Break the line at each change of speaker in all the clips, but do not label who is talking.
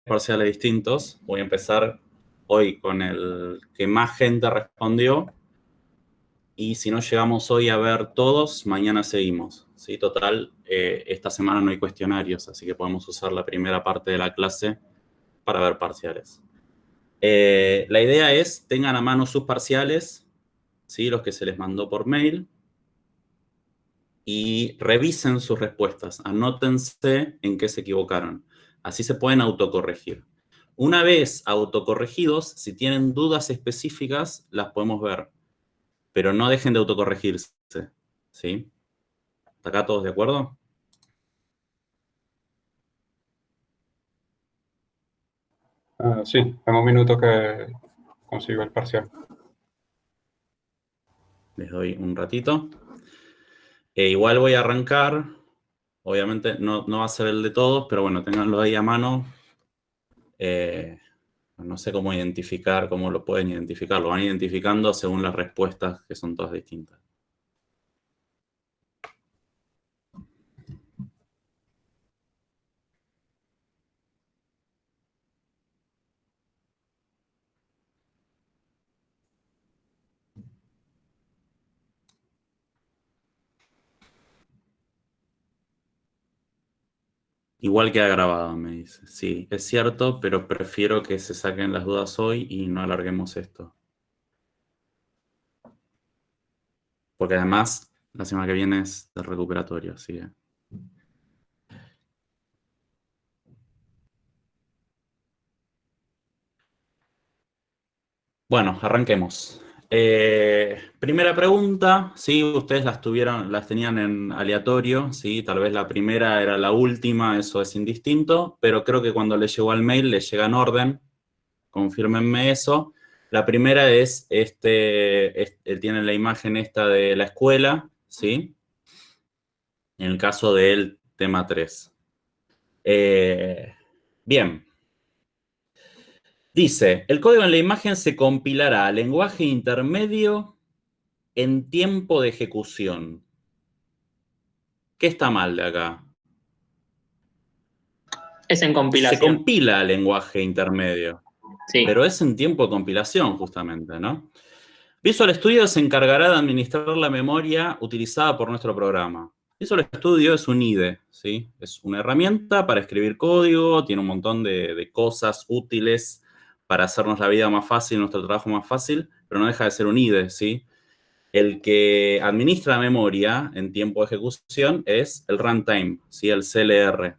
parciales distintos. Voy a empezar hoy con el que más gente respondió. Y si no llegamos hoy a ver todos, mañana seguimos. ¿Sí? Total, esta semana no hay cuestionarios, así que podemos usar la primera parte de la clase para ver parciales. La idea es, tengan a mano sus parciales, ¿sí? Los que se les mandó por mail, y revisen sus respuestas. Anótense en qué se equivocaron. Así se pueden autocorregir. Una vez autocorregidos, si tienen dudas específicas, las podemos ver. Pero no dejen de autocorregirse. ¿Sí? ¿Hasta acá todos de acuerdo?
Sí, dame un minuto que consigo el parcial.
Les doy un ratito. Igual voy a arrancar. Obviamente no va a ser el de todos, pero bueno, ténganlo ahí a mano. No sé cómo identificar, cómo lo pueden identificar. Lo van identificando según las respuestas, que son todas distintas. Igual queda grabado, me dice. Sí, es cierto, pero prefiero que se saquen las dudas hoy y no alarguemos esto. Porque además, la semana que viene es de recuperatorio, así que... Bueno, arranquemos. Primera pregunta, sí, ustedes las tenían en aleatorio, sí, tal vez la primera era la última, eso es indistinto, pero creo que cuando les llegó al mail les llega en orden, confírmenme eso. La primera es, tienen la imagen esta de la escuela, sí, en el caso del tema 3. Bien. Dice, el código en la imagen se compilará a lenguaje intermedio en tiempo de ejecución. ¿Qué está mal de acá?
Es en
Se
compilación.
compila a lenguaje intermedio,
Sí.
pero es en tiempo de compilación justamente, ¿no? Visual Studio se encargará de administrar la memoria utilizada por nuestro programa. Visual Studio es un IDE, ¿sí? Es una herramienta para escribir código, tiene un montón de cosas útiles para hacernos la vida más fácil, nuestro trabajo más fácil, pero no deja de ser un IDE, ¿sí? El que administra la memoria en tiempo de ejecución es el runtime, ¿sí? El CLR.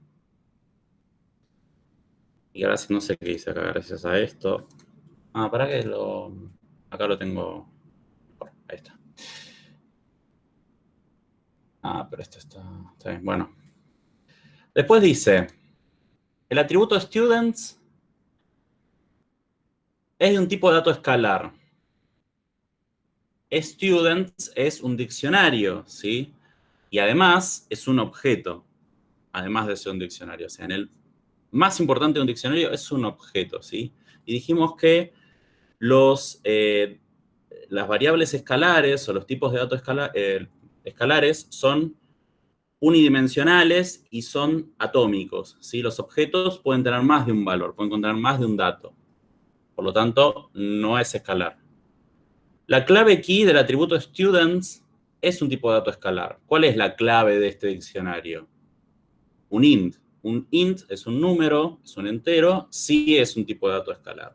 Y ahora sí no sé qué hice acá gracias a esto. ¿Para qué lo...? Acá lo tengo... Ahí está. Pero esto está bien. Bueno. Después dice, el atributo students es de un tipo de dato escalar. Students es un diccionario, ¿sí? Y además es un objeto, además de ser un diccionario. O sea, en el más importante de un diccionario es un objeto, ¿sí? Y dijimos que las variables escalares o los tipos de datos escalares son unidimensionales y son atómicos, ¿sí? Los objetos pueden tener más de un valor, pueden contener más de un dato. Por lo tanto, no es escalar. La clave key del atributo students es un tipo de dato escalar. ¿Cuál es la clave de este diccionario? Un int. Un int es un número, es un entero, sí es un tipo de dato escalar.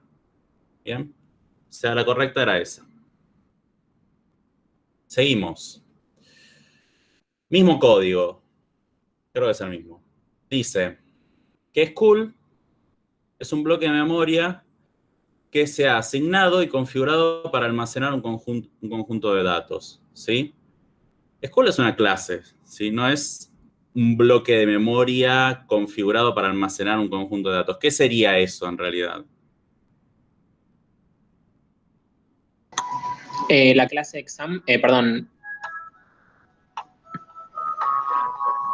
¿Bien? O sea, la correcta era esa. Seguimos. Mismo código. Creo que es el mismo. Dice que school es un bloque de memoria que se ha asignado y configurado para almacenar un conjunto de datos, ¿sí? School es una clase, ¿sí? No es un bloque de memoria configurado para almacenar un conjunto de datos. ¿Qué sería eso en realidad?
La clase exam, perdón.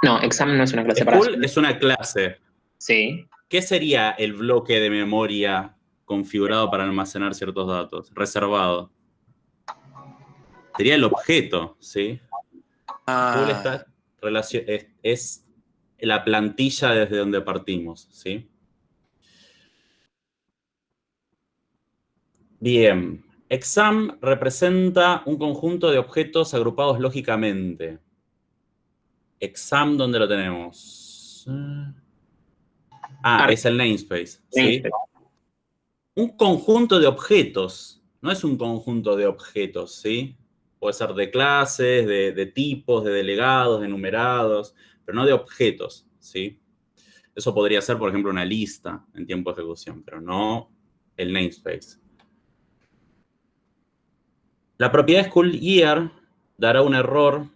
No, exam no es una clase para...
School es una clase.
Sí.
¿Qué sería el bloque de memoria configurado para almacenar ciertos datos? Reservado. Sería el objeto, ¿sí? School es la plantilla desde donde partimos, ¿sí? Bien. Exam representa un conjunto de objetos agrupados lógicamente. Exam, ¿dónde lo tenemos? Es el namespace, ¿sí? Un conjunto de objetos. No es un conjunto de objetos, ¿sí? Puede ser de clases, de tipos, de delegados, de enumerados, pero no de objetos, ¿sí? Eso podría ser, por ejemplo, una lista en tiempo de ejecución, pero no el namespace. La propiedad schoolYear dará un error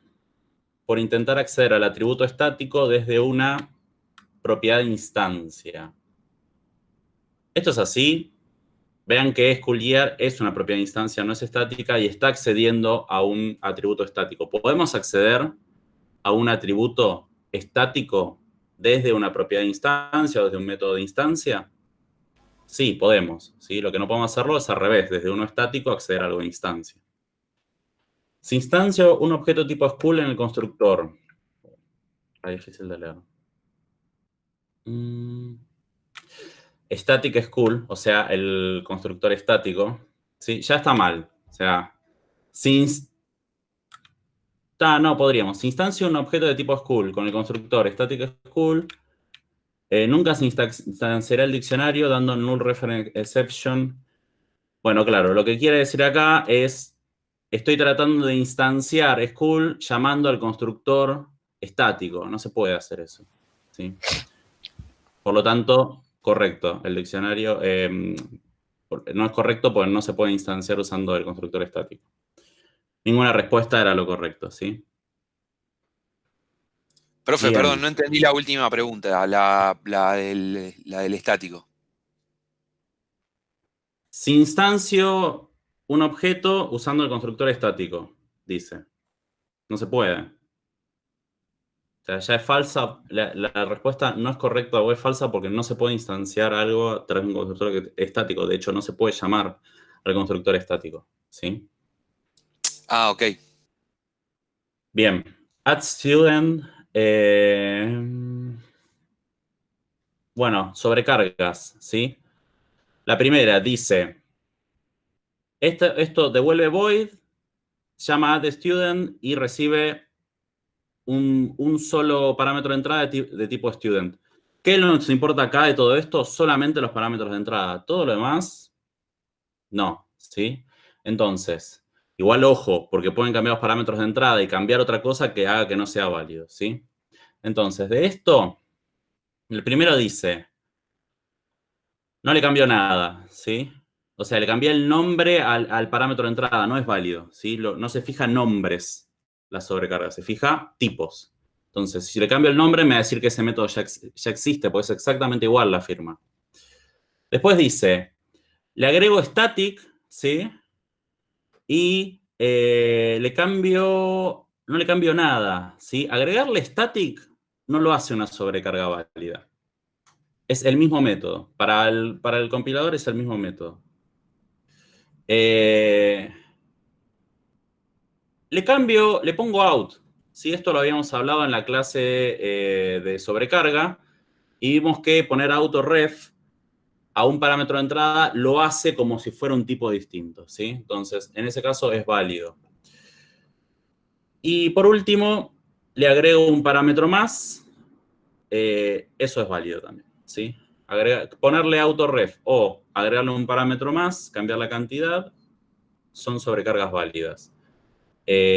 por intentar acceder al atributo estático desde una propiedad de instancia. Esto es así. Vean que schoolYear es una propiedad de instancia, no es estática, y está accediendo a un atributo estático. ¿Podemos acceder a un atributo estático desde una propiedad de instancia o desde un método de instancia? Sí, podemos, ¿sí? Lo que no podemos hacerlo es al revés, desde uno estático acceder a algo de instancia. Si instancio un objeto tipo school en el constructor. Está difícil de leer. Static school, o sea, el constructor estático, ¿sí? Ya está mal. O sea, no, podríamos. Si instancio un objeto de tipo school con el constructor static school, nunca se instanciará el diccionario dando null reference exception. Bueno, claro, lo que quiere decir acá es, estoy tratando de instanciar school llamando al constructor estático. No se puede hacer eso, ¿sí? Por lo tanto, correcto. El diccionario no es correcto porque no se puede instanciar usando el constructor estático. Ninguna respuesta era lo correcto, ¿sí?
Profe,
Bien.
perdón, no entendí la última pregunta, la del estático.
Si instancio un objeto usando el constructor estático, dice. No se puede. O sea, ya es falsa. La respuesta no es correcta o es falsa porque no se puede instanciar algo a través de un constructor estático. De hecho, no se puede llamar al constructor estático, ¿sí?
Ah, ok.
Bien. Add student. Bueno, sobrecargas, ¿sí? La primera dice, esto devuelve void, llama add student y recibe un solo parámetro de entrada de tipo student. ¿Qué nos importa acá de todo esto? Solamente los parámetros de entrada. Todo lo demás, no, ¿sí? Entonces, igual ojo, porque pueden cambiar los parámetros de entrada y cambiar otra cosa que haga que no sea válido, ¿sí? Entonces, de esto, el primero dice, no le cambió nada, ¿sí? O sea, le cambié el nombre al parámetro de entrada, no es válido, ¿sí? No se fija nombres la sobrecarga, se fija tipos. Entonces, si le cambio el nombre, me va a decir que ese método ya existe, porque es exactamente igual la firma. Después dice, le agrego static, ¿sí? Y no le cambio nada, ¿sí? Agregarle static no lo hace una sobrecarga válida. Es el mismo método. Para el compilador es el mismo método. Le pongo out. ¿Sí? Esto lo habíamos hablado en la clase de sobrecarga. Y vimos que poner autoref a un parámetro de entrada lo hace como si fuera un tipo distinto, ¿sí? Entonces, en ese caso es válido. Y por último, le agrego un parámetro más. Eso es válido también, ¿sí? Ponerle autoref o agregarle un parámetro más, cambiar la cantidad, son sobrecargas válidas.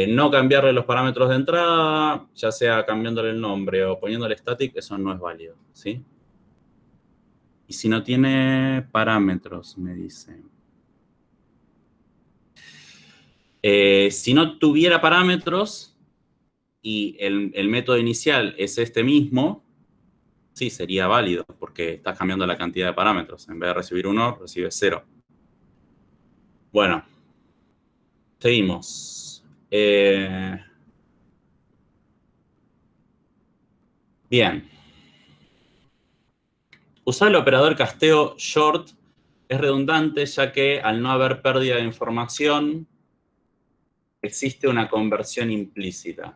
No cambiarle los parámetros de entrada, ya sea cambiándole el nombre o poniéndole static, eso no es válido, ¿sí? Y si no tiene parámetros, me dice. Si no tuviera parámetros y el método inicial es este mismo, sí, sería válido, porque estás cambiando la cantidad de parámetros. En vez de recibir 1, recibes 0. Bueno, seguimos. Bien. Usar el operador casteo short es redundante, ya que al no haber pérdida de información, existe una conversión implícita.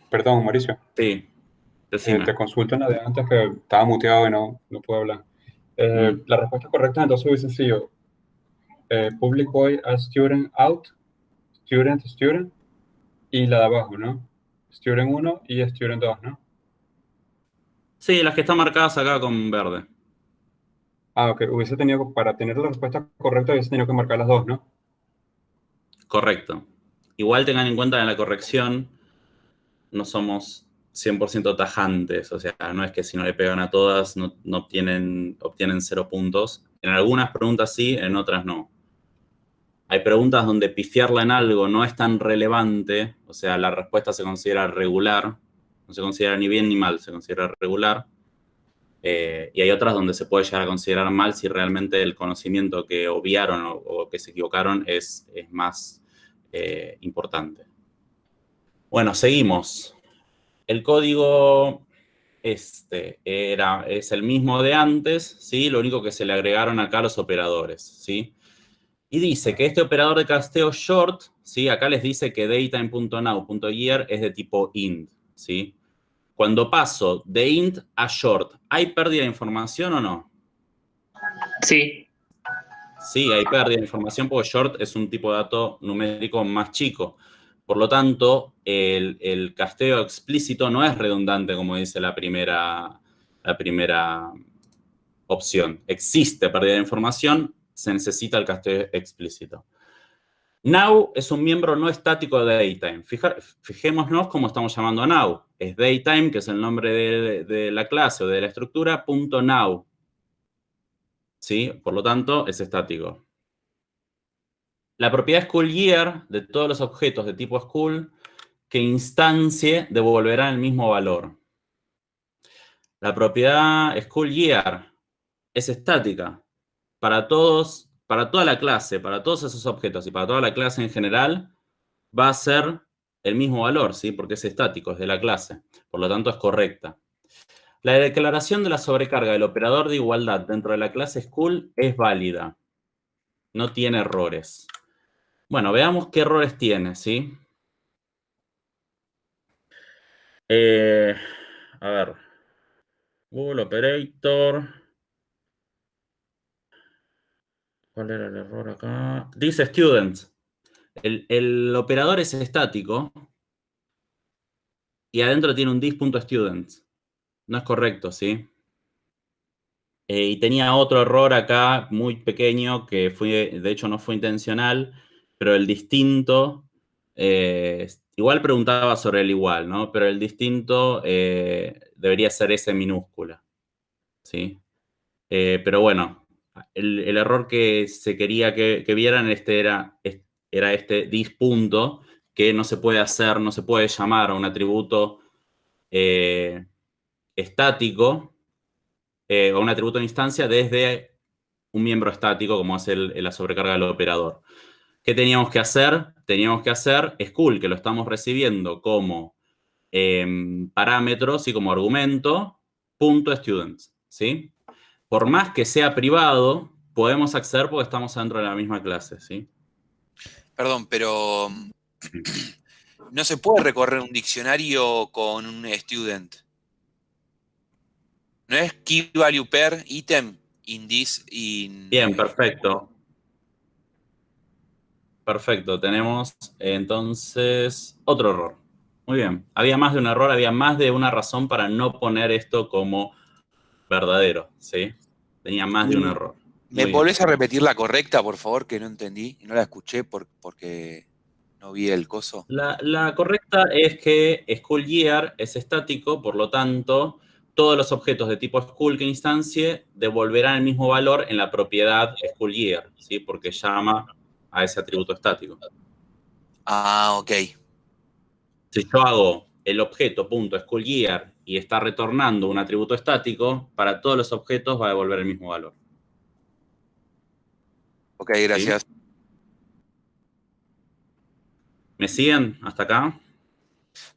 Perdón, Mauricio.
Sí, decime.
Te consulto en la de antes que estaba muteado y no puedo hablar. La respuesta correcta entonces hubiese sido public void a student out, student, student, y la de abajo, ¿no? Student 1 y student 2, ¿no?
Sí, las que están marcadas acá con verde.
Ah, ok, hubiese tenido, para tener la respuesta correcta, hubiese tenido que marcar las dos, ¿no?
Correcto. Igual tengan en cuenta que en la corrección no somos 100% tajantes, o sea, no es que si no le pegan a todas no obtienen 0 puntos. En algunas preguntas sí, en otras no. Hay preguntas donde pifiarla en algo no es tan relevante, o sea, la respuesta se considera regular, no se considera ni bien ni mal, se considera regular. Y hay otras donde se puede llegar a considerar mal si realmente el conocimiento que obviaron o que se equivocaron es más importante. Bueno, seguimos. El código es el mismo de antes, ¿sí? Lo único que se le agregaron acá los operadores, ¿sí? Y dice que este operador de casteo short, ¿sí? Acá les dice que datetime.now.year es de tipo int, ¿sí? Cuando paso de int a short, ¿hay pérdida de información o no?
Sí.
Sí, hay pérdida de información porque short es un tipo de dato numérico más chico. Por lo tanto, el casteo explícito no es redundante, como dice la primera opción. Existe pérdida de información, se necesita el casteo explícito. Now es un miembro no estático de datetime. Fijémonos cómo estamos llamando a now. Es datetime, que es el nombre de la clase o de la estructura, .now. ¿Sí? Por lo tanto, es estático. La propiedad school year de todos los objetos de tipo school que instancie devolverá el mismo valor. La propiedad school year es estática. Para toda la clase, para todos esos objetos y para toda la clase en general, va a ser el mismo valor, ¿sí? Porque es estático, es de la clase. Por lo tanto, es correcta. La declaración de la sobrecarga del operador de igualdad dentro de la clase school es válida. No tiene errores. Bueno, veamos qué errores tiene, ¿sí? A ver. Google Operator. ¿Cuál era el error acá? Dice students. El operador es estático y adentro tiene un dis.students. No es correcto, ¿sí? Y tenía otro error acá muy pequeño que de hecho no fue intencional, pero el distinto, igual preguntaba sobre el igual, ¿no? Pero el distinto debería ser S minúscula, ¿sí? Pero bueno, el error que se quería que vieran era este dis.punto, que no se puede hacer, no se puede llamar a un atributo estático, o un atributo de instancia desde un miembro estático como es la sobrecarga del operador. ¿Qué teníamos que hacer? Teníamos que hacer school, que lo estamos recibiendo como parámetros y como argumento, .students, ¿sí? Por más que sea privado, podemos acceder porque estamos dentro de la misma clase, ¿sí?
Perdón, pero no se puede recorrer un diccionario con un student. ¿No es key value per item in this?
Bien, perfecto. Perfecto, tenemos entonces otro error. Muy bien, había más de un error, había más de una razón para no poner esto como verdadero, ¿sí? Tenía más de un error.
¿Me
Muy
volvés a repetir la correcta, por favor, que no entendí? No la escuché porque no vi el coso.
La correcta es que school year es estático, por lo tanto, todos los objetos de tipo school que instancie devolverán el mismo valor en la propiedad school year, ¿sí? Porque llama a ese atributo estático.
Ah, ok.
Si yo hago el objeto .school year y está retornando un atributo estático, para todos los objetos va a devolver el mismo valor.
Ok, gracias.
¿Sí? ¿Me siguen hasta acá?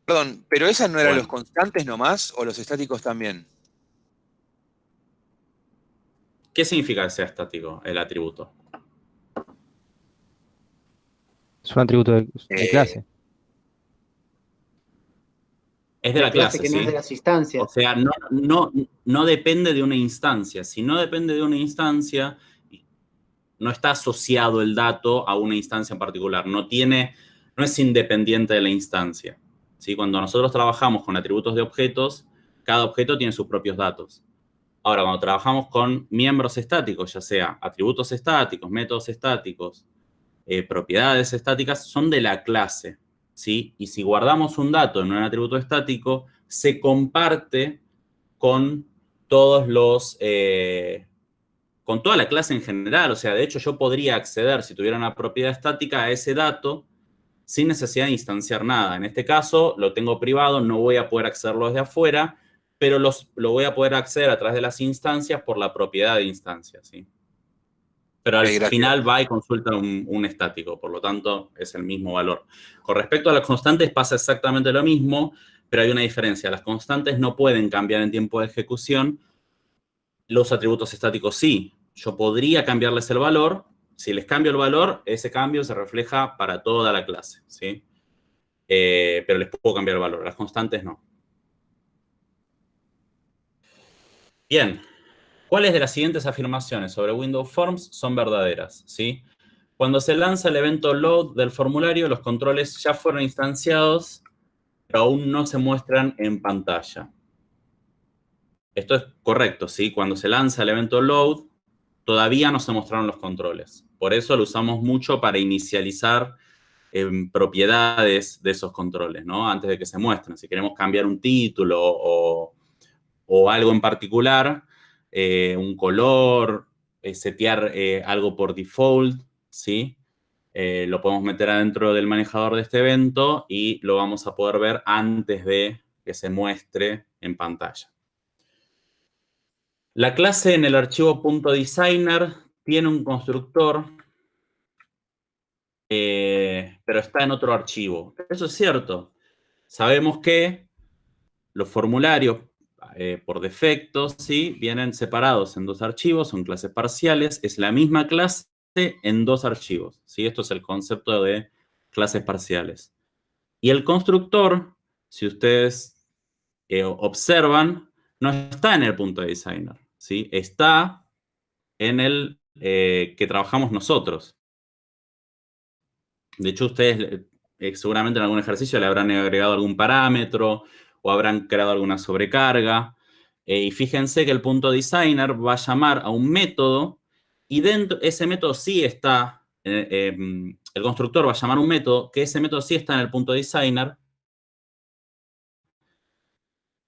Perdón, ¿pero esas no eran
Bueno.
los constantes nomás o los estáticos también?
¿Qué significa que sea estático el atributo?
Es un atributo de clase.
Es de la clase,
que no
¿sí?
es de las instancias.
O sea, no depende de una instancia. Si no depende de una instancia, no está asociado el dato a una instancia en particular, no es independiente de la instancia. ¿Sí? Cuando nosotros trabajamos con atributos de objetos, cada objeto tiene sus propios datos. Ahora, cuando trabajamos con miembros estáticos, ya sea atributos estáticos, métodos estáticos, propiedades estáticas, son de la clase, ¿sí? Y si guardamos un dato en un atributo estático, se comparte con todos con toda la clase en general. O sea, de hecho, yo podría acceder, si tuviera una propiedad estática, a ese dato sin necesidad de instanciar nada. En este caso, lo tengo privado, no voy a poder accederlo desde afuera, pero lo voy a poder acceder a través de las instancias por la propiedad de instancia, ¿sí? Pero al final va y consulta un estático, por lo tanto, es el mismo valor. Con respecto a las constantes pasa exactamente lo mismo, pero hay una diferencia. Las constantes no pueden cambiar en tiempo de ejecución. Los atributos estáticos sí. Yo podría cambiarles el valor. Si les cambio el valor, ese cambio se refleja para toda la clase, ¿sí? Pero les puedo cambiar el valor. Las constantes no. Bien. ¿Cuáles de las siguientes afirmaciones sobre Windows Forms son verdaderas? ¿Sí? Cuando se lanza el evento load del formulario, los controles ya fueron instanciados, pero aún no se muestran en pantalla. Esto es correcto, ¿sí? Cuando se lanza el evento load, todavía no se mostraron los controles. Por eso lo usamos mucho para inicializar propiedades de esos controles, ¿no? Antes de que se muestren. Si queremos cambiar un título o algo en particular, un color, setear algo por default, ¿sí? Lo podemos meter adentro del manejador de este evento y lo vamos a poder ver antes de que se muestre en pantalla. La clase en el archivo .designer tiene un constructor, pero está en otro archivo. Eso es cierto. Sabemos que los formularios, por defecto, ¿sí? Vienen separados en dos archivos, son clases parciales. Es la misma clase en dos archivos, ¿sí? Esto es el concepto de clases parciales. Y el constructor, si ustedes observan, no está en el .designer, ¿sí? Está en el que trabajamos nosotros. De hecho, ustedes seguramente en algún ejercicio le habrán agregado algún parámetro o habrán creado alguna sobrecarga. Y fíjense que el .designer va a llamar a un método y dentro ese método sí está, el constructor va a llamar un método, que ese método sí está en el .designer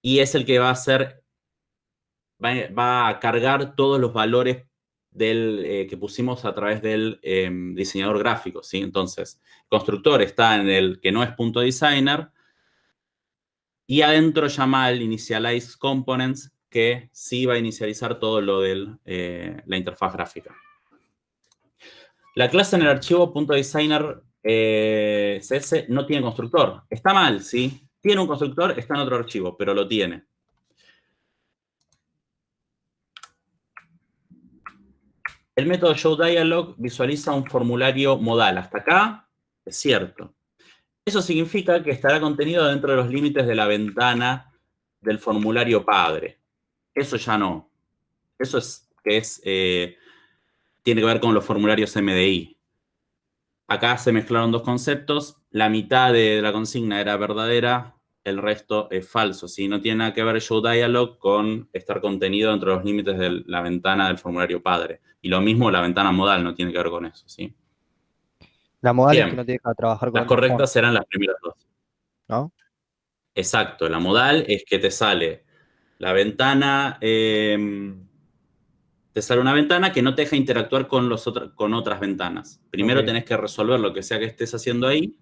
y es el que va a hacer, va a cargar todos los valores que pusimos a través del diseñador gráfico, ¿sí? Entonces, el constructor está en el que no es .designer y adentro llama al initialize components, que sí va a inicializar todo lo de la interfaz gráfica. La clase en el archivo .designer CS no tiene constructor. Está mal, ¿sí? Tiene un constructor, está en otro archivo, pero lo tiene. El método showDialog visualiza un formulario modal. Hasta acá es cierto. Eso significa que estará contenido dentro de los límites de la ventana del formulario padre. Eso ya no. Eso tiene que ver con los formularios MDI. Acá se mezclaron dos conceptos. La mitad de la consigna era verdadera, el resto es falso, ¿sí? No tiene nada que ver showDialog con estar contenido dentro de los límites de la ventana del formulario padre. Y lo mismo la ventana modal no tiene que ver con eso, ¿sí?
La modal
Bien.
es que no te deja trabajar con
Las
otros
correctas
fondos,
serán las primeras dos.
¿no?
Exacto, la modal es que te sale la ventana, te sale una ventana que no te deja interactuar con otras ventanas. Primero
Ok.
tenés que resolver lo que sea que estés haciendo ahí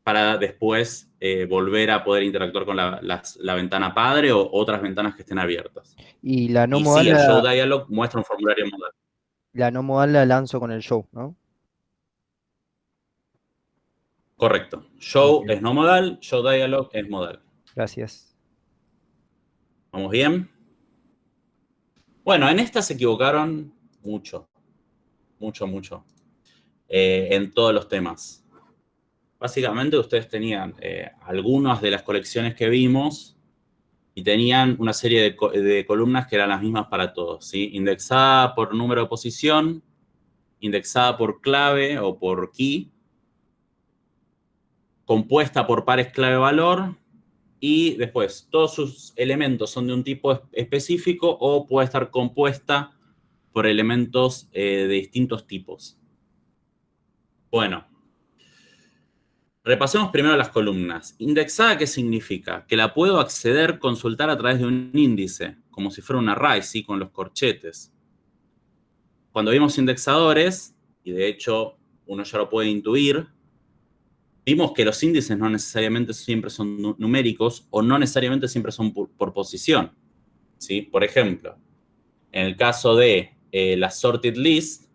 para después volver a poder interactuar con la ventana padre o otras ventanas que estén abiertas.
Y la no
Y
modal
sí, el showDialog muestra un formulario modal.
la lanzo con el show, ¿no?
Correcto. Show
Ok.
es no modal, showDialog es modal.
Gracias.
¿Vamos bien? Bueno, en esta se equivocaron mucho. Mucho. En todos los temas. Básicamente ustedes tenían algunas de las colecciones que vimos, y tenían una serie de columnas que eran las mismas para todos, ¿sí? Indexada por número de posición, indexada por clave o por key, compuesta por pares clave-valor, y después todos sus elementos son de un tipo específico o puede estar compuesta por elementos de distintos tipos. Bueno, repasemos primero las columnas. Indexada, ¿qué significa? Que la puedo acceder, consultar a través de un índice, como si fuera un array, ¿sí? Con los corchetes. Cuando vimos indexadores, y de hecho uno ya lo puede intuir, vimos que los índices no necesariamente siempre son numéricos o no necesariamente siempre son por posición, ¿sí? Por ejemplo, en el caso de la sorted list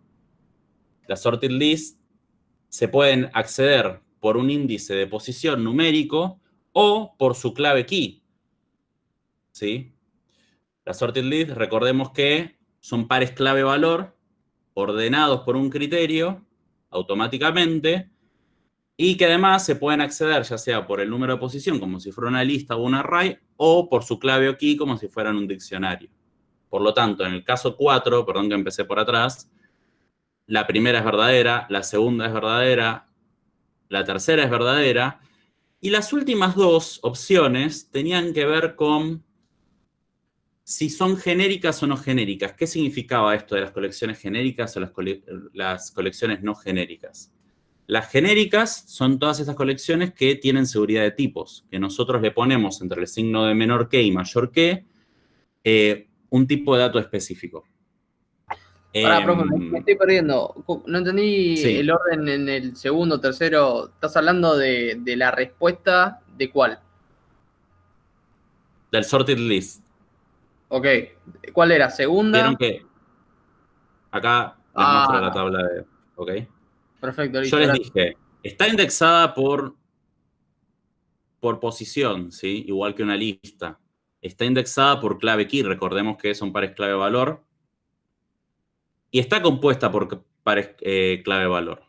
se pueden acceder por un índice de posición numérico o por su clave key, ¿sí? La sorted list, recordemos que son pares clave-valor ordenados por un criterio automáticamente y que además se pueden acceder ya sea por el número de posición, como si fuera una lista o un array, o por su clave o key, como si fueran un diccionario. Por lo tanto, en el caso 4, perdón que empecé por atrás, la primera es verdadera, la segunda es verdadera, la tercera es verdadera, y las últimas dos opciones tenían que ver con si son genéricas o no genéricas. ¿Qué significaba esto de las colecciones genéricas o las colecciones no genéricas? Las genéricas son todas estas colecciones que tienen seguridad de tipos, que nosotros le ponemos entre el signo de menor que y mayor que un tipo de dato específico.
Pará, profe, me estoy perdiendo. No entendí
Sí.
el orden en el segundo, tercero. ¿Estás hablando de la respuesta de cuál?
Del sorted list.
Ok. ¿Cuál era? ¿Segunda?
Vieron que acá les muestro la tabla de... ¿Ok?
Perfecto, listo.
Yo les
Gracias.
dije, está indexada por posición, ¿sí? Igual que una lista. Está indexada por clave key, recordemos que son pares clave-valor. Y está compuesta por pares clave-valor.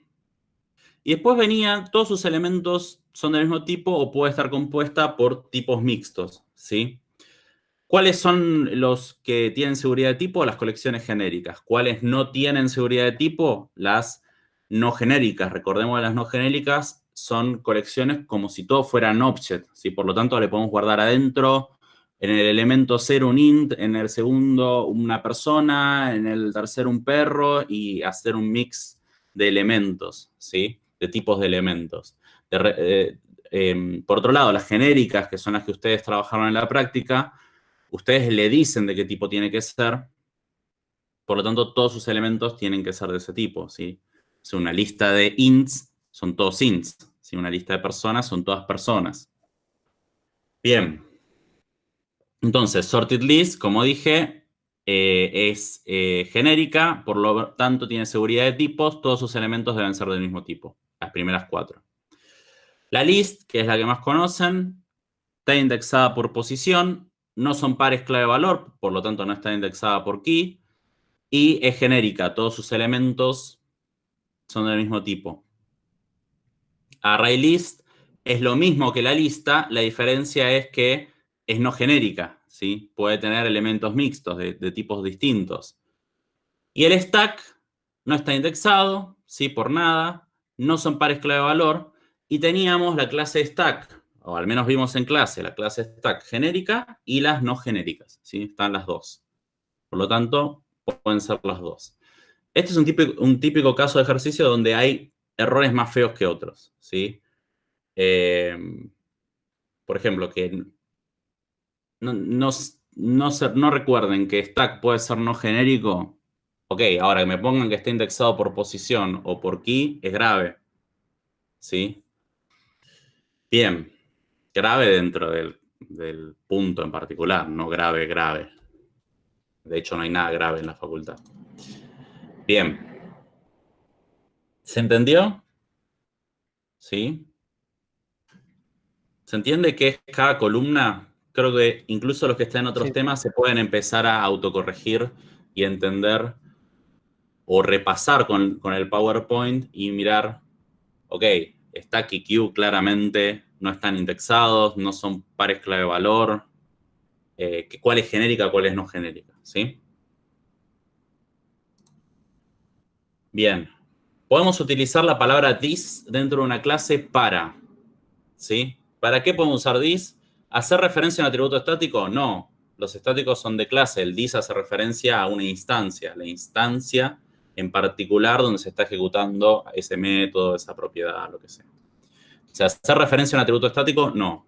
Y después venían, todos sus elementos son del mismo tipo o puede estar compuesta por tipos mixtos, ¿sí? ¿Cuáles son los que tienen seguridad de tipo? Las colecciones genéricas. ¿Cuáles no tienen seguridad de tipo? Las no genéricas. Recordemos que las no genéricas son colecciones como si todo fueran object, ¿sí? Por lo tanto, le podemos guardar adentro, en el elemento 0 un int, en el segundo una persona, en el tercero un perro y hacer un mix de elementos, ¿sí? De tipos de elementos. Por otro lado, las genéricas, que son las que ustedes trabajaron en la práctica, ustedes le dicen de qué tipo tiene que ser, por lo tanto, todos sus elementos tienen que ser de ese tipo, ¿sí? Si una lista de ints, son todos ints. Si una lista de personas, son todas personas. Bien. Entonces, sorted list, como dije, es genérica, por lo tanto tiene seguridad de tipos, todos sus elementos deben ser del mismo tipo, las primeras 4. La list, que es la que más conocen, está indexada por posición, no son pares clave-valor, por lo tanto no está indexada por key, y es genérica, todos sus elementos son del mismo tipo. ArrayList es lo mismo que la lista, la diferencia es que es no genérica, ¿sí? Puede tener elementos mixtos de tipos distintos. Y el stack no está indexado, ¿sí? Por nada, no son pares clave-valor, y teníamos la clase stack, o al menos vimos en clase, la clase stack genérica y las no genéricas, ¿sí? Están las dos. Por lo tanto, pueden ser las dos. Este es un típico caso de ejercicio donde hay errores más feos que otros, ¿sí? Por ejemplo, que no recuerden que stack puede ser no genérico. Ok, ahora que me pongan que está indexado por posición o por key, es grave, ¿sí? Bien, grave dentro del punto en particular, no grave, grave. De hecho, no hay nada grave en la facultad. Bien. ¿Se entendió? ¿Sí? ¿Se entiende qué es cada columna? Creo que incluso los que están en otros temas se pueden empezar a autocorregir y entender o repasar con el PowerPoint y mirar, ok, stack y queue claramente no están indexados, no son pares clave-valor, cuál es genérica, cuál es no genérica, ¿sí? Bien. Podemos utilizar la palabra this dentro de una clase para, ¿sí? ¿Para qué podemos usar this? ¿Hacer referencia a un atributo estático? No. Los estáticos son de clase. El this hace referencia a una instancia. La instancia en particular donde se está ejecutando ese método, esa propiedad, lo que sea. O sea, ¿hacer referencia a un atributo estático? No.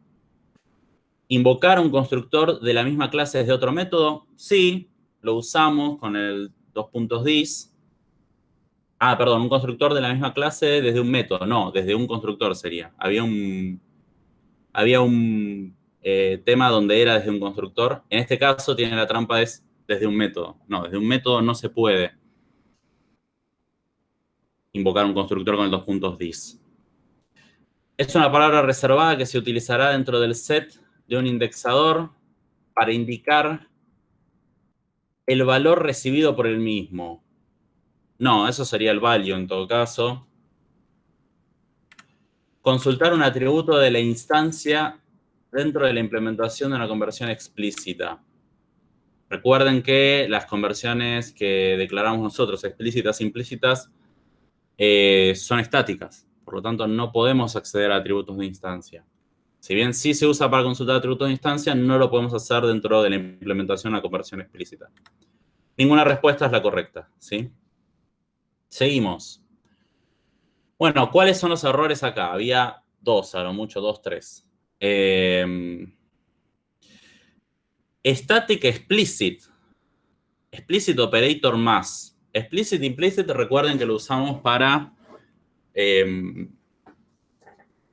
¿Invocar un constructor de la misma clase desde otro método? Sí, lo usamos con el .this. Ah, perdón, un constructor de la misma clase desde un método. No, desde un constructor sería. Había un tema donde era desde un constructor. En este caso tiene la trampa es desde un método. No, desde un método no se puede invocar un constructor con el .this. Es una palabra reservada que se utilizará dentro del set de un indexador para indicar el valor recibido por el mismo. No, eso sería el value en todo caso. Consultar un atributo de la instancia dentro de la implementación de una conversión explícita. Recuerden que las conversiones que declaramos nosotros, explícitas e implícitas, son estáticas. Por lo tanto, no podemos acceder a atributos de instancia. Si bien sí se usa para consultar atributos de instancia, no lo podemos hacer dentro de la implementación de una conversión explícita. Ninguna respuesta es la correcta, ¿sí? Seguimos. Bueno, ¿cuáles son los errores acá? Había dos, a lo mucho, dos, tres. Static explicit. Explicit operator más. Explicit implicit, recuerden que lo usamos para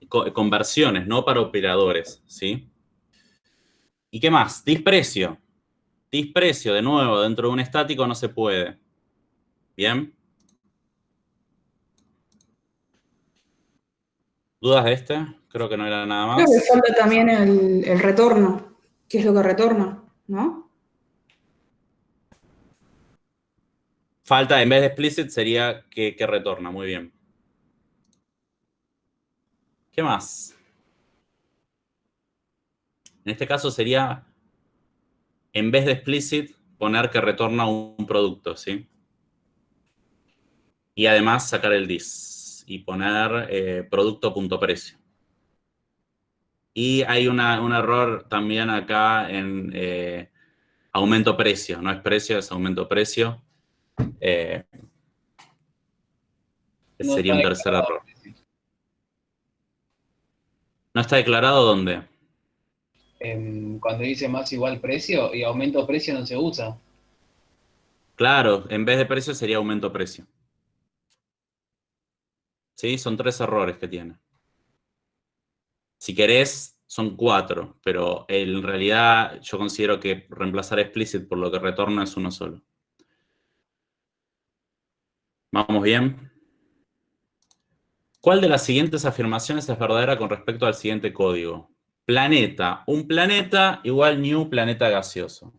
conversiones, no para operadores, ¿sí? ¿Y qué más? Disprecio. Disprecio, de nuevo, dentro de un estático no se puede. ¿Bien? ¿Dudas de este? Creo que no era nada más.
Creo que falta también el retorno. ¿Qué es lo que retorna? ¿No?
Falta, en vez de explicit, sería que retorna. Muy bien. ¿Qué más? En este caso sería, en vez de explicit, poner que retorna un producto, ¿sí? Y además sacar el this y poner producto.precio. Y hay un error también acá en aumento precio. No es precio, es aumento precio.
No
Sería un
está
tercer
declarado.
error. ¿No está declarado dónde?
Cuando dice más igual precio y aumento precio no se usa.
Claro, en vez de precio sería aumento precio. ¿Sí? Son tres errores que tiene. Si querés, son cuatro, pero en realidad yo considero que reemplazar explicit por lo que retorna es uno solo. ¿Vamos bien? ¿Cuál de las siguientes afirmaciones es verdadera con respecto al siguiente código? Planeta. Un planeta igual new planeta gaseoso.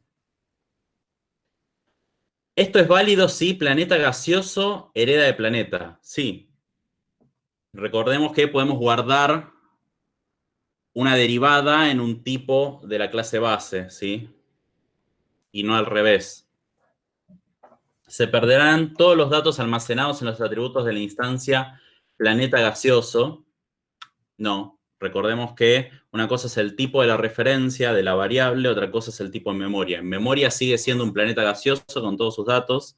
¿Esto es válido? Sí, planeta gaseoso hereda de planeta. Sí. Recordemos que podemos guardar una derivada en un tipo de la clase base, ¿sí? Y no al revés. Se perderán todos los datos almacenados en los atributos de la instancia planeta gaseoso. No. Recordemos que una cosa es el tipo de la referencia de la variable, otra cosa es el tipo en memoria. En memoria sigue siendo un planeta gaseoso con todos sus datos,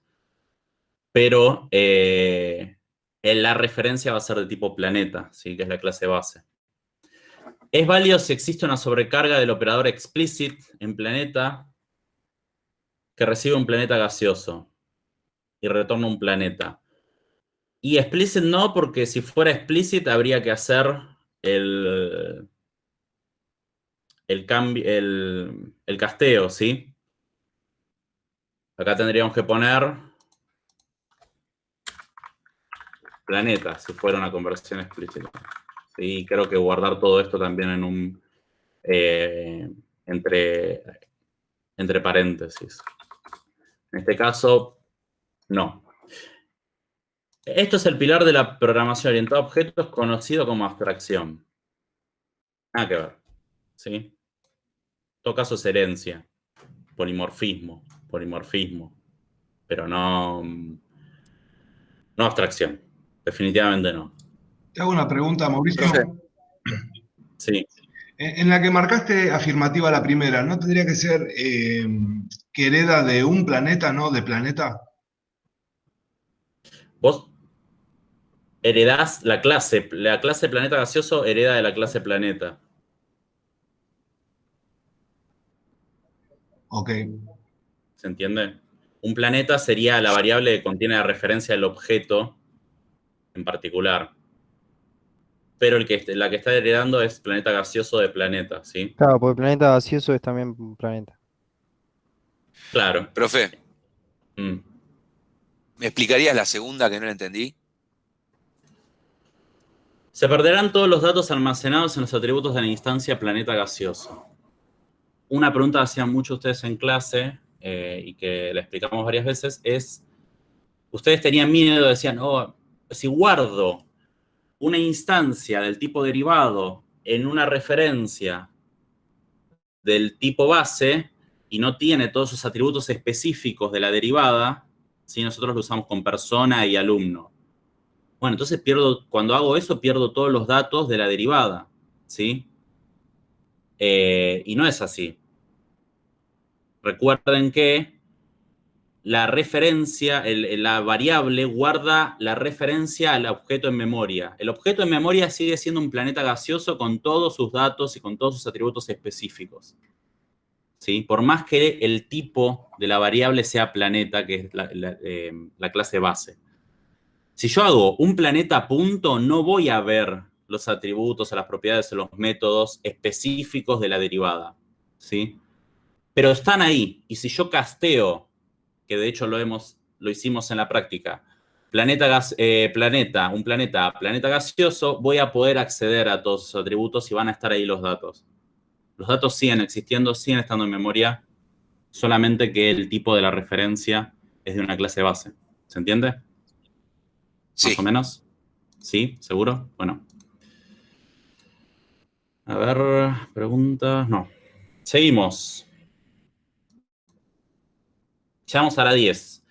pero la referencia va a ser de tipo planeta, ¿sí? Que es la clase base. Es válido si existe una sobrecarga del operador explicit en planeta que recibe un planeta gaseoso y retorna un planeta. Y explicit no, porque si fuera explicit habría que hacer el casteo, ¿sí? Acá tendríamos que poner planeta, si fuera una conversión explícita. Sí, creo que guardar todo esto también en un entre paréntesis. En este caso, no. Esto es el pilar de la programación orientada a objetos conocido como abstracción. Nada que ver, ¿sí? En todo caso es herencia. polimorfismo, pero no abstracción, definitivamente no.
Te hago una pregunta, Mauricio.
Profe.
Sí.
En la que marcaste afirmativa la primera, ¿no tendría que ser que hereda de un planeta, no de planeta?
Vos heredás la clase planeta gaseoso hereda de la clase planeta.
Ok.
¿Se entiende? Un planeta sería la variable que contiene la referencia del objeto en particular. Pero la que está heredando es planeta gaseoso de planeta, ¿sí?
Claro, porque el planeta gaseoso es también un planeta.
Claro.
Profe,
Mm.
¿me explicarías la segunda que no la entendí?
Se perderán todos los datos almacenados en los atributos de la instancia planeta gaseoso. Una pregunta que hacían muchos ustedes en clase y que la explicamos varias veces es, ustedes tenían miedo, decían, oh, si guardo una instancia del tipo derivado en una referencia del tipo base y no tiene todos sus atributos específicos de la derivada, ¿sí? Nosotros lo usamos con persona y alumno. Bueno, entonces cuando hago eso, pierdo todos los datos de la derivada, ¿sí? Y no es así. Recuerden que la referencia, la variable guarda la referencia al objeto en memoria. El objeto en memoria sigue siendo un planeta gaseoso con todos sus datos y con todos sus atributos específicos, ¿sí? Por más que el tipo de la variable sea planeta, que es la clase base. Si yo hago un planeta punto, no voy a ver los atributos, las propiedades o los métodos específicos de la derivada, ¿sí? Pero están ahí. Y si yo casteo, que de hecho lo hicimos en la práctica, planeta gaseoso, voy a poder acceder a todos esos atributos y van a estar ahí los datos. Los datos siguen existiendo, siguen estando en memoria, solamente que el tipo de la referencia es de una clase base. ¿Se entiende?
Sí.
Más o menos. ¿Sí? ¿Seguro? Bueno. A ver, preguntas. No. Seguimos. Llegamos a la 10.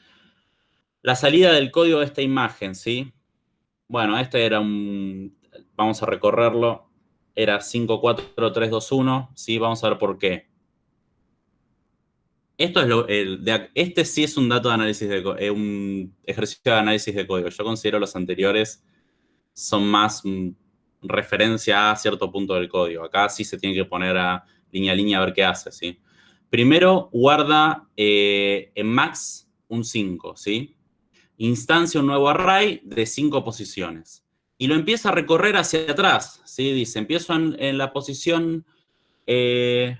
La salida del código de esta imagen, ¿sí? Bueno, este era vamos a recorrerlo. Era 54321, ¿sí? Vamos a ver por qué. Esto es este sí es un dato de análisis un ejercicio de análisis de código. Yo considero los anteriores son más referencia a cierto punto del código. Acá sí se tiene que poner a línea a ver qué hace, ¿sí? Primero, guarda en max un 5, ¿sí? Instancia un nuevo array de 5 posiciones. Y lo empieza a recorrer hacia atrás, ¿sí? Dice, empiezo en la posición... en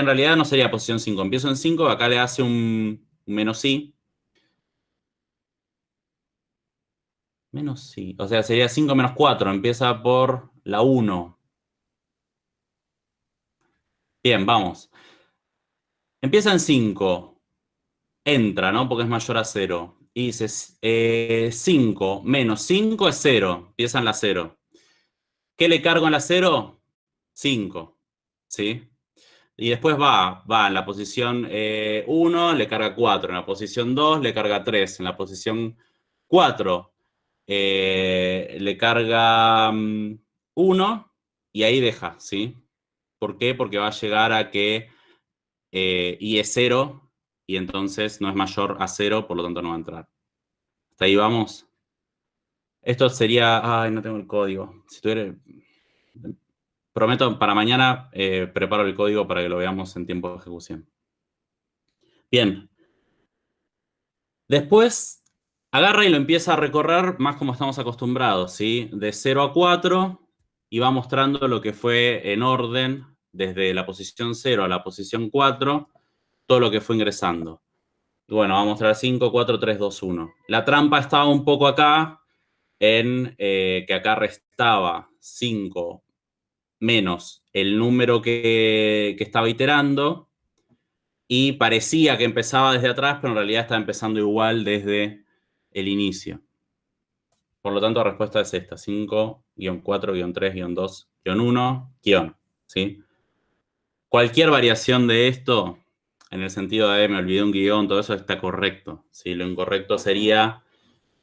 realidad no sería posición 5. Empiezo en 5, acá le hace un menos i. Menos i. O sea, sería 5 menos 4. Empieza por la 1. Bien, vamos. Empieza en 5. Entra, ¿no? Porque es mayor a 0. Y dices, 5 menos 5 es 0. Empieza en la 0. ¿Qué le cargo en la 0? 5. ¿Sí? Y después va en la posición 1, le carga 4. En la posición 2, le carga 3. En la posición 4, le carga 1 y ahí deja, ¿sí? ¿Por qué? Porque va a llegar a que i es 0 y entonces no es mayor a 0, por lo tanto no va a entrar. ¿Hasta ahí vamos? Esto sería... Ay, no tengo el código. Si tuviera... Prometo, para mañana preparo el código para que lo veamos en tiempo de ejecución. Bien. Después agarra y lo empieza a recorrer más como estamos acostumbrados, ¿sí? De 0 a 4 y va mostrando lo que fue en orden desde la posición 0 a la posición 4, todo lo que fue ingresando. Y bueno, va a mostrar 5, 4, 3, 2, 1. La trampa estaba un poco acá en que acá restaba 5 menos el número que estaba iterando y parecía que empezaba desde atrás, pero en realidad está empezando igual desde el inicio. Por lo tanto, la respuesta es esta, 5, -4, -3, -2, -1, ¿sí? Cualquier variación de esto, en el sentido de me olvidé un guión, todo eso está correcto, ¿sí? Lo incorrecto sería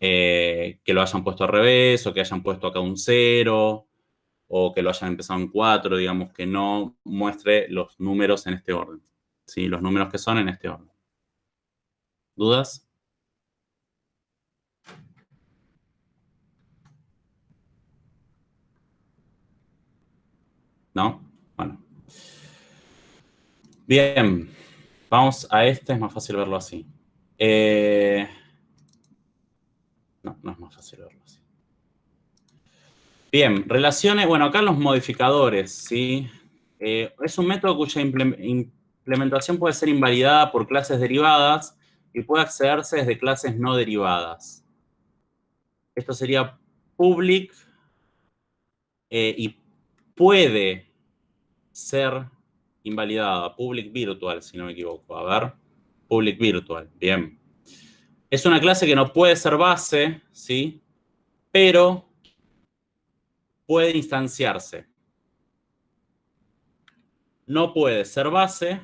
que lo hayan puesto al revés, o que hayan puesto acá un 0, o que lo hayan empezado en 4, digamos, que no muestre los números en este orden, ¿sí? Los números que son en este orden. ¿Dudas? ¿No? Bueno. Bien. Vamos a este, es más fácil verlo así. No, no es más fácil verlo así. Bien, relaciones, bueno, acá los modificadores, ¿sí? Es un método cuya implementación puede ser invalidada por clases derivadas y puede accederse desde clases no derivadas. Esto sería public y puede ser invalidada, public virtual, si no me equivoco. A ver, public virtual, bien. Es una clase que no puede ser base, ¿sí? Pero puede instanciarse. No puede ser base,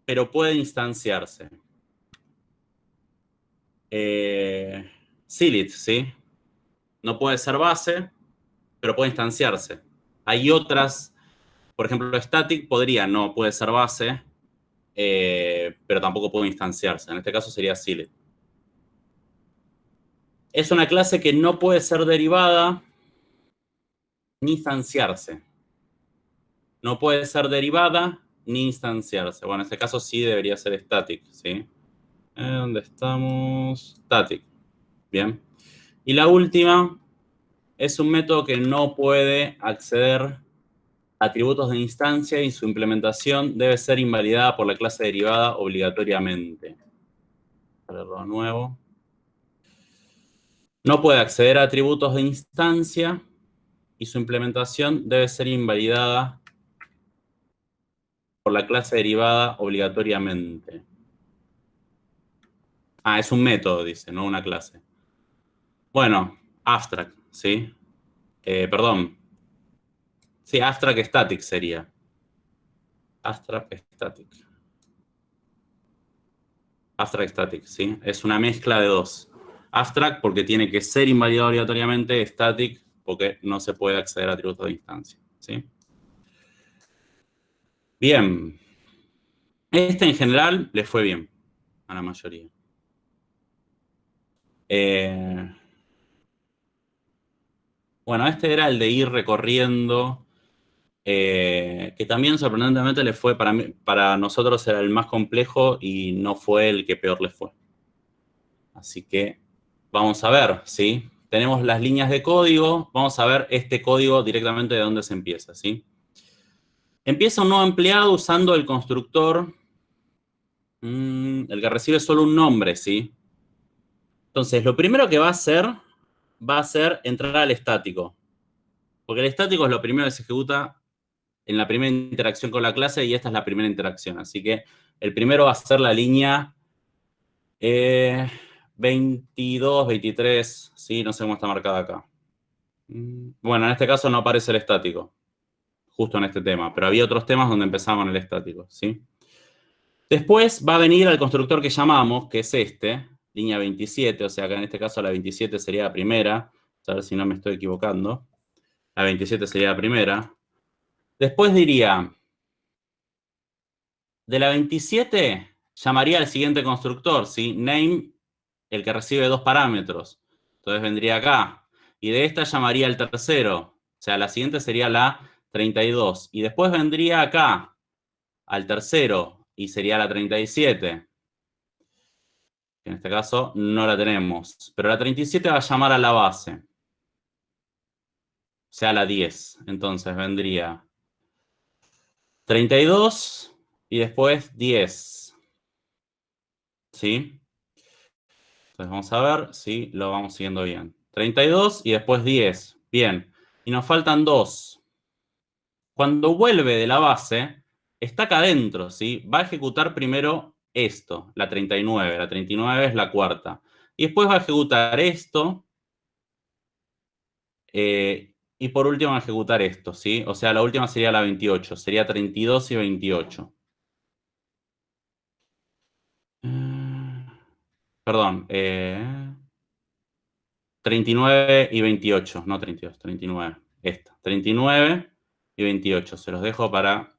pero puede instanciarse. Cilit, ¿sí? No puede ser base, pero puede instanciarse. Hay otras, por ejemplo, static podría, no puede ser base, pero tampoco puede instanciarse. En este caso sería Cilit. Es una clase que no puede ser derivada ni instanciarse. No puede ser derivada ni instanciarse. Bueno, en este caso sí debería ser static, ¿sí? ¿Dónde estamos? Static. Bien. Y la última es un método que no puede acceder a atributos de instancia y su implementación debe ser invalidada por la clase derivada obligatoriamente. A verlo de nuevo. No puede acceder a atributos de instancia y su implementación debe ser invalidada por la clase derivada obligatoriamente. Ah, es un método, dice, no una clase. Bueno, abstract, ¿sí? Perdón. Sí, abstract static sería. Abstract static. Abstract static, ¿sí? Es una mezcla de dos. Abstract porque tiene que ser invalidado obligatoriamente, static porque no se puede acceder a atributos de instancia, ¿sí? Bien. Este en general le fue bien a la mayoría. Bueno, este era el de ir recorriendo, que también sorprendentemente le fue, para nosotros era el más complejo y no fue el que peor le fue. Así que vamos a ver, ¿sí? Tenemos las líneas de código, vamos a ver este código directamente de dónde se empieza, ¿sí? Empieza un nuevo empleado usando el constructor, el que recibe solo un nombre, ¿sí? Entonces, lo primero que va a ser entrar al estático. Porque el estático es lo primero que se ejecuta en la primera interacción con la clase y esta es la primera interacción. Así que el primero va a ser la línea 22, 23, ¿sí? No sé cómo está marcada acá. Bueno, en este caso no aparece el estático, justo en este tema, pero había otros temas donde empezaba con el estático, ¿sí? Después va a venir al constructor que llamamos, que es este, línea 27, o sea que en este caso la 27 sería la primera, a ver si no me estoy equivocando. La 27 sería la primera. Después diría, de la 27 llamaría al siguiente constructor, ¿sí? Name, el que recibe dos parámetros. Entonces vendría acá. Y de esta llamaría al tercero. O sea, la siguiente sería la 32. Y después vendría acá, al tercero, y sería la 37. En este caso no la tenemos. Pero la 37 va a llamar a la base. O sea, la 10. Entonces vendría 32 y después 10. ¿Sí? Entonces vamos a ver si lo vamos siguiendo bien. 32 y después 10. Bien. Y nos faltan 2. Cuando vuelve de la base, está acá adentro, ¿sí? Va a ejecutar primero esto, la 39. La 39 es la cuarta. Y después va a ejecutar esto. Y por último, ejecutar esto, ¿sí? O sea, la última sería la 28. Sería 32 y 28. Perdón. 39 y 28. No 32, 39. Esta. 39 y 28. Se los dejo para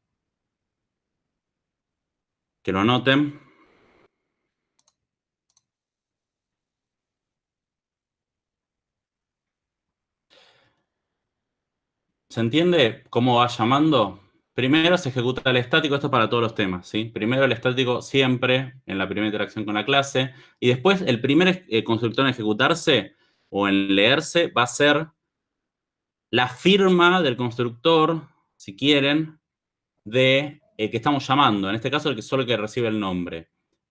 que lo anoten. ¿Se entiende cómo va llamando? Primero se ejecuta el estático, esto es para todos los temas, ¿sí? Primero el estático siempre en la primera interacción con la clase, y después el primer constructor en ejecutarse o en leerse va a ser la firma del constructor, si quieren, de que estamos llamando, en este caso el que solo el que recibe el nombre.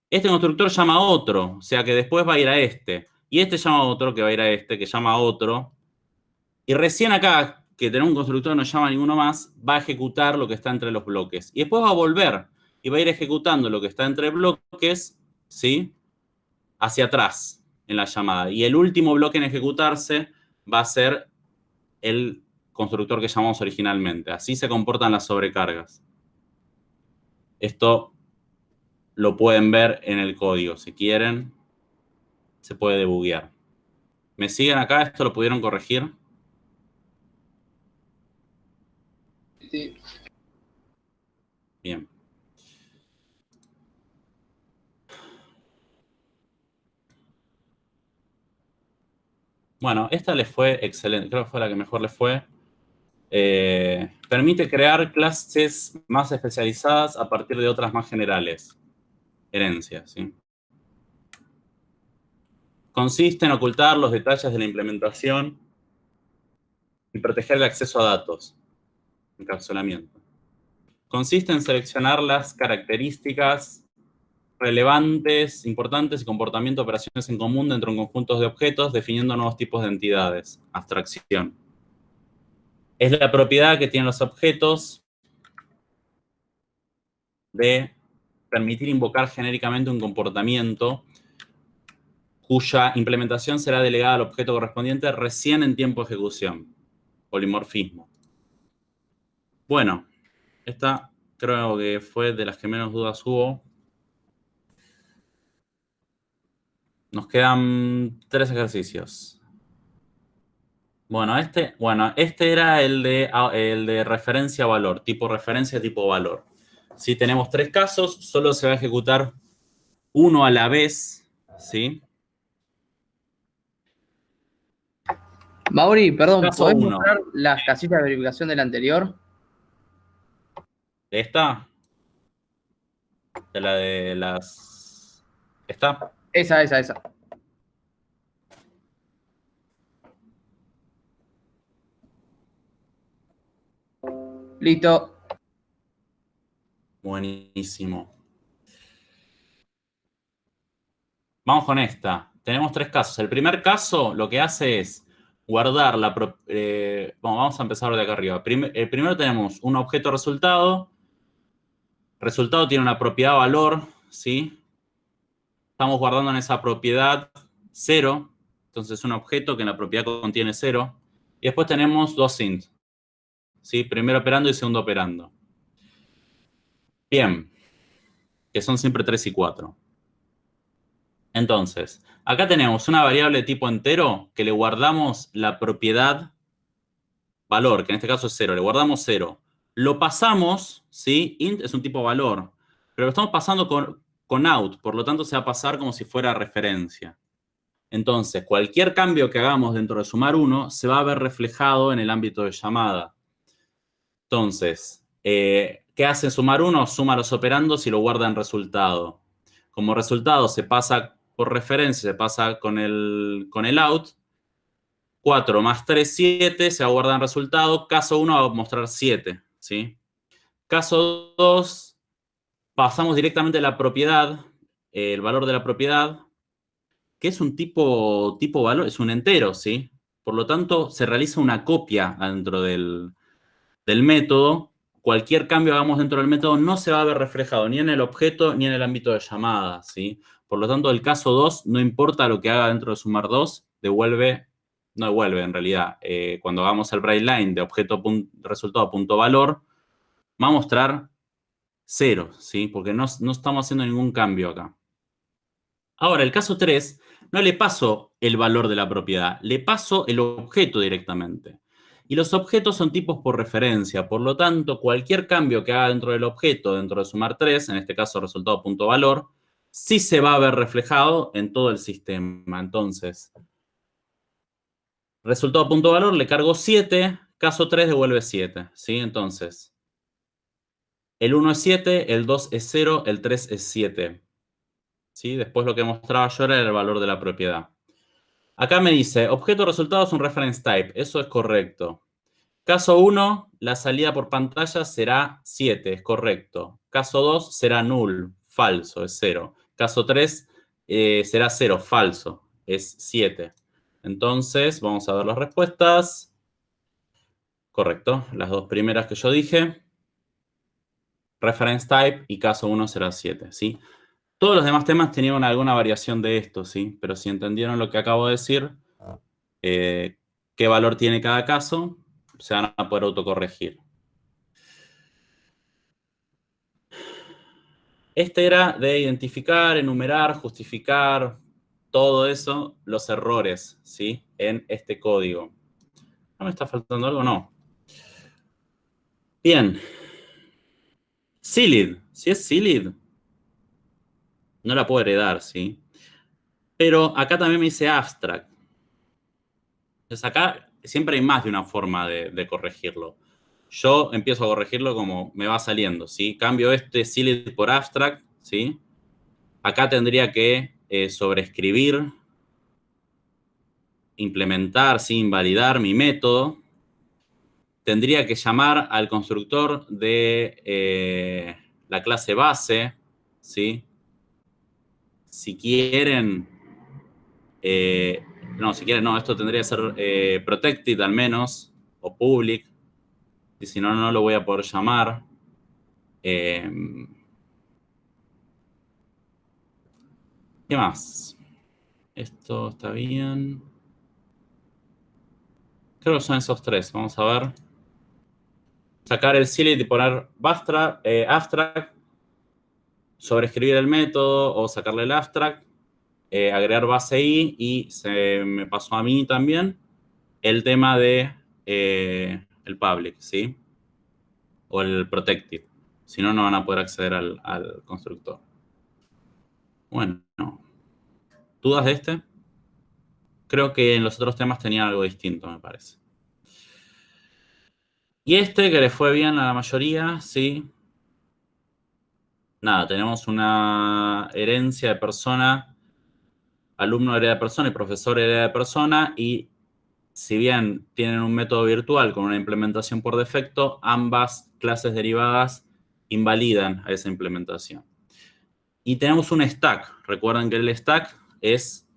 Este constructor llama a otro, o sea que después va a ir a este, y este llama a otro que va a ir a este, que llama a otro, y recién acá, que tenemos un constructor que no llama a ninguno más, va a ejecutar lo que está entre los bloques. Y después va a volver y va a ir ejecutando lo que está entre bloques, ¿sí? Hacia atrás en la llamada. Y el último bloque en ejecutarse va a ser el constructor que llamamos originalmente. Así se comportan las sobrecargas. Esto lo pueden ver en el código. Si quieren, se puede debuguear. ¿Me siguen acá? ¿Esto lo pudieron corregir?
Sí.
Bien. Bueno, esta les fue excelente. Creo que fue la que mejor les fue. Permite crear clases más especializadas a partir de otras más generales. Herencia, ¿sí? Consiste en ocultar los detalles de la implementación y proteger el acceso a datos. Encapsulamiento. Consiste en seleccionar las características relevantes, importantes y comportamiento de operaciones en común dentro de conjuntos de objetos, definiendo nuevos tipos de entidades. Abstracción. Es la propiedad que tienen los objetos de permitir invocar genéricamente un comportamiento cuya implementación será delegada al objeto correspondiente recién en tiempo de ejecución. Polimorfismo. Bueno, esta creo que fue de las que menos dudas hubo. Nos quedan 3 ejercicios. Bueno, este era el de referencia a valor, tipo referencia, tipo valor. Si tenemos 3 casos, solo se va a ejecutar uno a la vez, ¿sí?
Mauri, perdón,
Caso
¿podés
1.
mostrar las casitas de verificación del anterior?
¿De esta? De la de las... ¿Esta?
Esa. Listo.
Buenísimo. Vamos con esta. Tenemos 3 casos. El primer caso lo que hace es guardar la... vamos a empezar de acá arriba. Primero tenemos un objeto resultado. Resultado tiene una propiedad valor, ¿sí? Estamos guardando en esa propiedad 0. Entonces un objeto que en la propiedad contiene 0. Y después tenemos 2 int. ¿Sí? Primero operando y segundo operando. Bien. Que son siempre 3 y 4. Entonces, acá tenemos una variable de tipo entero que le guardamos la propiedad valor, que en este caso es 0. Le guardamos 0. Lo pasamos, ¿sí? Int es un tipo valor. Pero lo estamos pasando con out. Por lo tanto, se va a pasar como si fuera referencia. Entonces, cualquier cambio que hagamos dentro de sumar 1 se va a ver reflejado en el ámbito de llamada. Entonces, ¿qué hace sumar 1? Suma los operandos y lo guarda en resultado. Como resultado se pasa por referencia, se pasa con el out. 4 más 3, 7, se va a guardar en resultado. Caso 1 va a mostrar 7, ¿sí? Caso 2, pasamos directamente a la propiedad, el valor de la propiedad, que es un tipo valor, es un entero, ¿sí? Por lo tanto, se realiza una copia dentro del método. Cualquier cambio que hagamos dentro del método no se va a ver reflejado ni en el objeto ni en el ámbito de llamada, ¿sí? Por lo tanto, el caso 2, no importa lo que haga dentro de sumar 2, devuelve no devuelve en realidad. Cuando hagamos el bright line de objeto resultado punto valor, va a mostrar 0, ¿sí? Porque no estamos haciendo ningún cambio acá. Ahora, el caso 3, no le paso el valor de la propiedad, le paso el objeto directamente. Y los objetos son tipos por referencia, por lo tanto, cualquier cambio que haga dentro del objeto, dentro de sumar 3, en este caso resultado punto valor, sí se va a ver reflejado en todo el sistema. Entonces, resultado punto valor, le cargo 7, caso 3 devuelve 7, ¿sí? Entonces, el 1 es 7, el 2 es 0, el 3 es 7. ¿Sí? Después lo que mostraba yo era el valor de la propiedad. Acá me dice, objeto resultado es un reference type. Eso es correcto. Caso 1, la salida por pantalla será 7, es correcto. Caso 2 será null, falso, es 0. Caso 3 será 0, falso, es 7. Entonces, vamos a ver las respuestas. Correcto, las dos primeras que yo dije. Reference type y caso 1 será 7, ¿sí? Todos los demás temas tenían alguna variación de esto, ¿sí? Pero si entendieron lo que acabo de decir, qué valor tiene cada caso, se van a poder autocorregir. Este era de identificar, enumerar, justificar, todo eso, los errores, ¿sí? En este código. ¿No me está faltando algo? No. Bien. Silid. Si es Silid, no la puedo heredar, ¿sí? Pero acá también me dice abstract. Entonces acá siempre hay más de una forma de corregirlo. Yo empiezo a corregirlo como me va saliendo, ¿sí? Cambio este Silid por abstract, ¿sí? Acá tendría que sobreescribir, implementar, ¿sí? Invalidar mi método. Tendría que llamar al constructor de la clase base, ¿sí? Si quieren... no, si quieren, no, esto tendría que ser protected al menos, o public. Y si no, no lo voy a poder llamar. ¿Qué más? Esto está bien. Creo que son esos tres. Vamos a ver. Sacar el silid y poner abstract. Sobreescribir el método o sacarle el abstract. Agregar base i y se me pasó a mí también el tema de el public, ¿sí? O el protected. Si no, no van a poder acceder al constructor. Bueno, ¿dudas de este? Creo que en los otros temas tenía algo distinto, me parece. Y este, que le fue bien a la mayoría, ¿sí? Nada, tenemos una herencia de persona, alumno hereda de persona y profesor hereda de persona, y si bien tienen un método virtual con una implementación por defecto, ambas clases derivadas invalidan a esa implementación. Y tenemos un stack. Recuerden que el stack es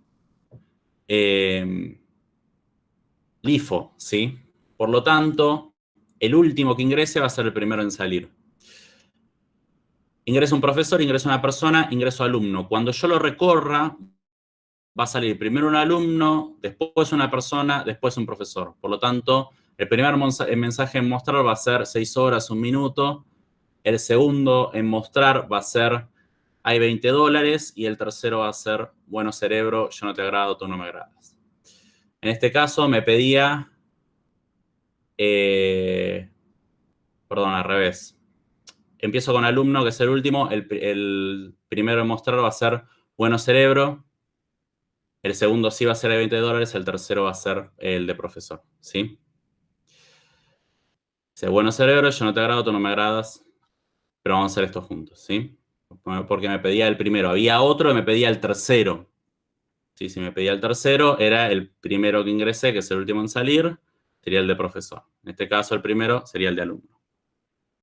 LIFO, ¿sí? Por lo tanto, el último que ingrese va a ser el primero en salir. Ingresa un profesor, ingresa una persona, ingreso alumno. Cuando yo lo recorra, va a salir primero un alumno, después una persona, después un profesor. Por lo tanto, el primer mensaje en mostrar va a ser 6 horas, 1 minuto. El segundo en mostrar va a ser hay $20. Y el tercero va a ser bueno cerebro, yo no te agrado, tú no me agradas. En este caso me pedía... perdón, al revés. Empiezo con alumno, que es el último. El primero en mostrar va a ser bueno cerebro. El segundo sí va a ser de $20. El tercero va a ser el de profesor, ¿sí? Dice, bueno cerebro, yo no te agrado, tú no me agradas. Pero vamos a hacer esto juntos, ¿sí? Porque me pedía el primero. Había otro que me pedía el tercero. ¿Sí? Si me pedía el tercero, era el primero que ingresé, que es el último en salir, sería el de profesor. En este caso, el primero sería el de alumno.